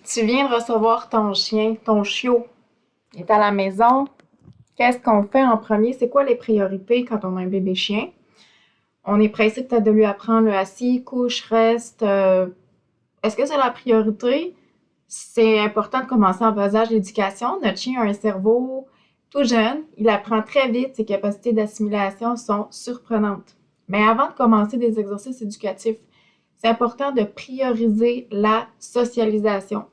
Tu viens de recevoir ton chien, ton chiot est à la maison. Qu'est-ce qu'on fait en premier? C'est quoi les priorités quand on a un bébé chien? On est pressé peut-être de lui apprendre le assis, couche, reste. Est-ce que c'est la priorité? C'est important de commencer en bas âge l'éducation. Notre chien a un cerveau tout jeune. Il apprend très vite. Ses capacités d'assimilation sont surprenantes. Mais avant de commencer des exercices éducatifs, c'est important de prioriser la socialisation.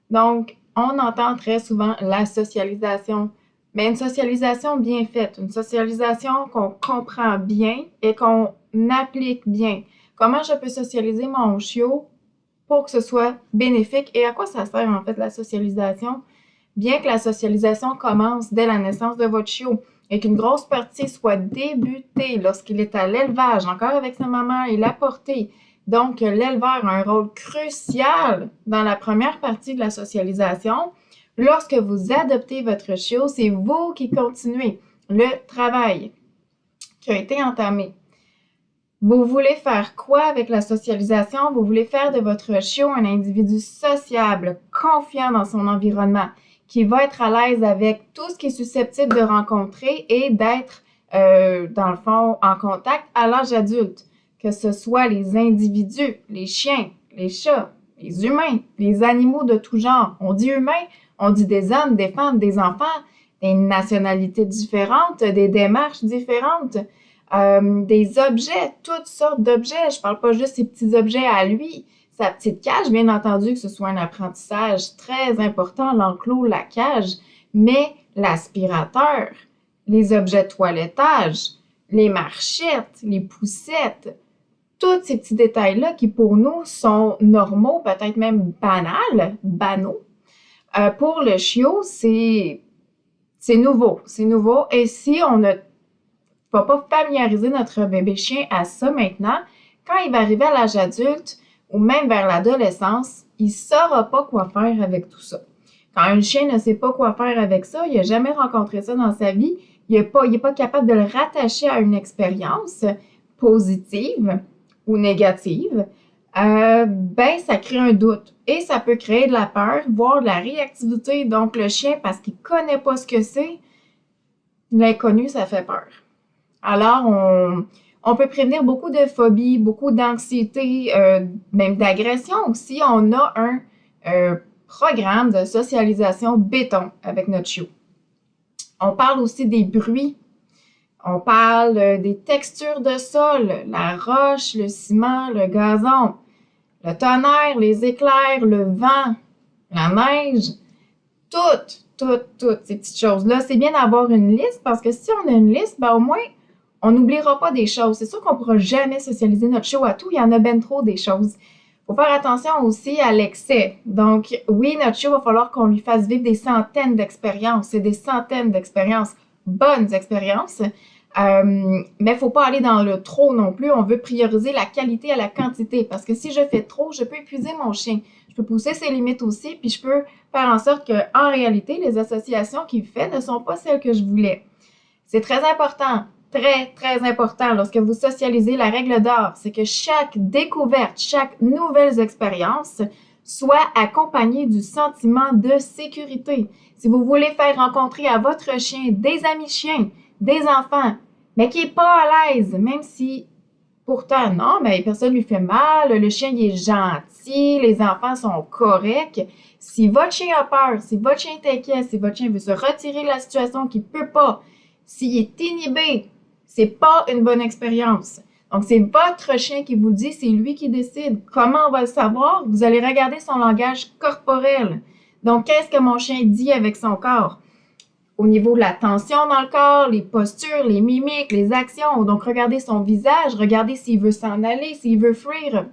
Donc, on entend très souvent la socialisation, mais une socialisation bien faite, une socialisation qu'on comprend bien et qu'on applique bien. Comment je peux socialiser mon chiot pour que ce soit bénéfique et à quoi ça sert en fait la socialisation? Bien que la socialisation commence dès la naissance de votre chiot et qu'une grosse partie soit débutée lorsqu'il est à l'élevage, encore avec sa maman et la portée. Donc, l'éleveur a un rôle crucial dans la première partie de la socialisation. Lorsque vous adoptez votre chiot, c'est vous qui continuez le travail qui a été entamé. Vous voulez faire quoi avec la socialisation? Vous voulez faire de votre chiot un individu sociable, confiant dans son environnement, qui va être à l'aise avec tout ce qui est susceptible de rencontrer et d'être, dans le fond, en contact à l'âge adulte. Que ce soit les individus, les chiens, les chats, les humains, les animaux de tout genre. On dit humains, on dit des hommes, des femmes, des enfants, des nationalités différentes, des démarches différentes. Des objets, toutes sortes d'objets. Je parle pas juste ces petits objets à lui, sa petite cage, bien entendu que ce soit un apprentissage très important, l'enclos, la cage, mais l'aspirateur, les objets de toilettage, les marchettes, les poussettes, tous ces petits détails-là qui pour nous sont normaux, peut-être même banaux. Pour le chiot, c'est nouveau, c'est nouveau. Et si on ne va pas familiariser notre bébé chien à ça maintenant, quand il va arriver à l'âge adulte ou même vers l'adolescence, il ne saura pas quoi faire avec tout ça. Quand un chien ne sait pas quoi faire avec ça, il n'a jamais rencontré ça dans sa vie, il n'est pas capable de le rattacher à une expérience positive ou négative, ben ça crée un doute et ça peut créer de la peur, voire de la réactivité. Donc le chien, parce qu'il ne connaît pas ce que c'est, l'inconnu, ça fait peur. Alors, on peut prévenir beaucoup de phobies, beaucoup d'anxiété, même d'agression aussi. On a un programme de socialisation béton avec notre chiot. On parle aussi des bruits. On parle des textures de sol, la roche, le ciment, le gazon, le tonnerre, les éclairs, le vent, la neige, toutes ces petites choses-là. C'est bien d'avoir une liste parce que si on a une liste, ben au moins, on n'oubliera pas des choses. C'est sûr qu'on ne pourra jamais socialiser notre chiot à tout. Il y en a ben trop des choses. Il faut faire attention aussi à l'excès. Donc, oui, notre chiot, il va falloir qu'on lui fasse vivre des centaines d'expériences. C'est des centaines d'expériences, bonnes expériences. Mais il ne faut pas aller dans le trop non plus. On veut prioriser la qualité à la quantité. Parce que si je fais trop, je peux épuiser mon chien. Je peux pousser ses limites aussi. Puis je peux faire en sorte qu'en réalité, les associations qu'il fait ne sont pas celles que je voulais. C'est très important. Très, très important lorsque vous socialisez, la règle d'or, c'est que chaque découverte, chaque nouvelle expérience soit accompagnée du sentiment de sécurité. Si vous voulez faire rencontrer à votre chien des amis chiens, des enfants, mais qui n'est pas à l'aise, même si pourtant, non, mais personne ne lui fait mal, le chien il est gentil, les enfants sont corrects. Si votre chien a peur, si votre chien est inquiet, si votre chien veut se retirer de la situation qu'il ne peut pas, s'il est inhibé, c'est pas une bonne expérience. Donc, c'est votre chien qui vous le dit, c'est lui qui décide. Comment on va le savoir? Vous allez regarder son langage corporel. Donc, qu'est-ce que mon chien dit avec son corps? Au niveau de la tension dans le corps, les postures, les mimiques, les actions. Donc, regardez son visage, regardez s'il veut s'en aller, s'il veut fuir.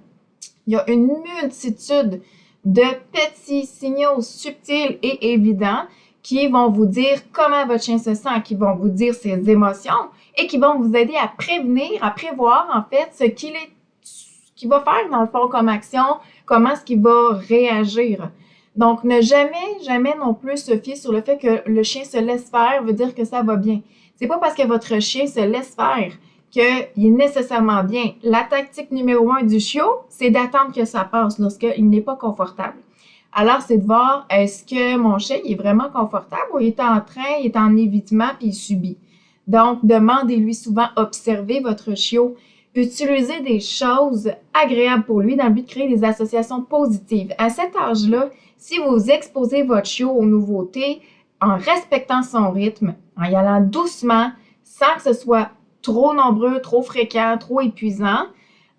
Il y a une multitude de petits signaux subtils et évidents qui vont vous dire comment votre chien se sent, qui vont vous dire ses émotions et qui vont vous aider à prévenir, à prévoir en fait ce qu'il va faire dans le fond comme action, comment est-ce qu'il va réagir. Donc, ne jamais non plus se fier sur le fait que le chien se laisse faire veut dire que ça va bien. C'est pas parce que votre chien se laisse faire qu'il est nécessairement bien. La tactique numéro 1 du chiot, c'est d'attendre que ça passe lorsqu'il n'est pas confortable. Alors, c'est de voir, est-ce que mon chien il est vraiment confortable ou il est en train, il est en évitement puis il subit. Donc, demandez-lui souvent, observez votre chiot, utilisez des choses agréables pour lui dans le but de créer des associations positives. À cet âge-là, si vous exposez votre chiot aux nouveautés en respectant son rythme, en y allant doucement, sans que ce soit trop nombreux, trop fréquent, trop épuisant,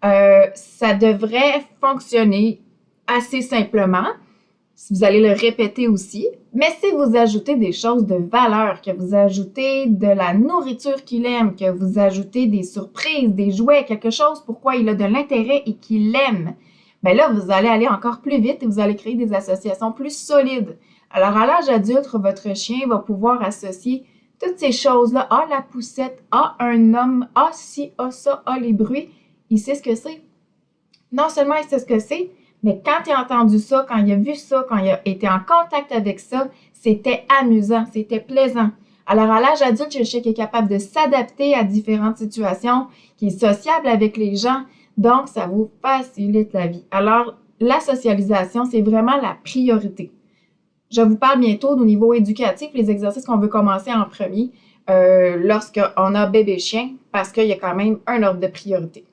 ça devrait fonctionner assez simplement. Si vous allez le répéter aussi, mais si vous ajoutez des choses de valeur, que vous ajoutez de la nourriture qu'il aime, que vous ajoutez des surprises, des jouets, quelque chose pourquoi il a de l'intérêt et qu'il aime, bien là, vous allez aller encore plus vite et vous allez créer des associations plus solides. Alors, à l'âge adulte, votre chien va pouvoir associer toutes ces choses-là. Ah, la poussette, ah, un homme, ah, ci, ah, ça, ah, les bruits. Il sait ce que c'est. Non seulement il sait ce que c'est, mais quand il a entendu ça, quand il a vu ça, quand il a été en contact avec ça, c'était amusant, c'était plaisant. Alors, à l'âge adulte, le chien qui est capable de s'adapter à différentes situations, qui est sociable avec les gens, donc ça vous facilite la vie. Alors, la socialisation, c'est vraiment la priorité. Je vous parle bientôt au niveau éducatif, les exercices qu'on veut commencer en premier lorsqu'on a bébé chien, parce qu'il y a quand même un ordre de priorité.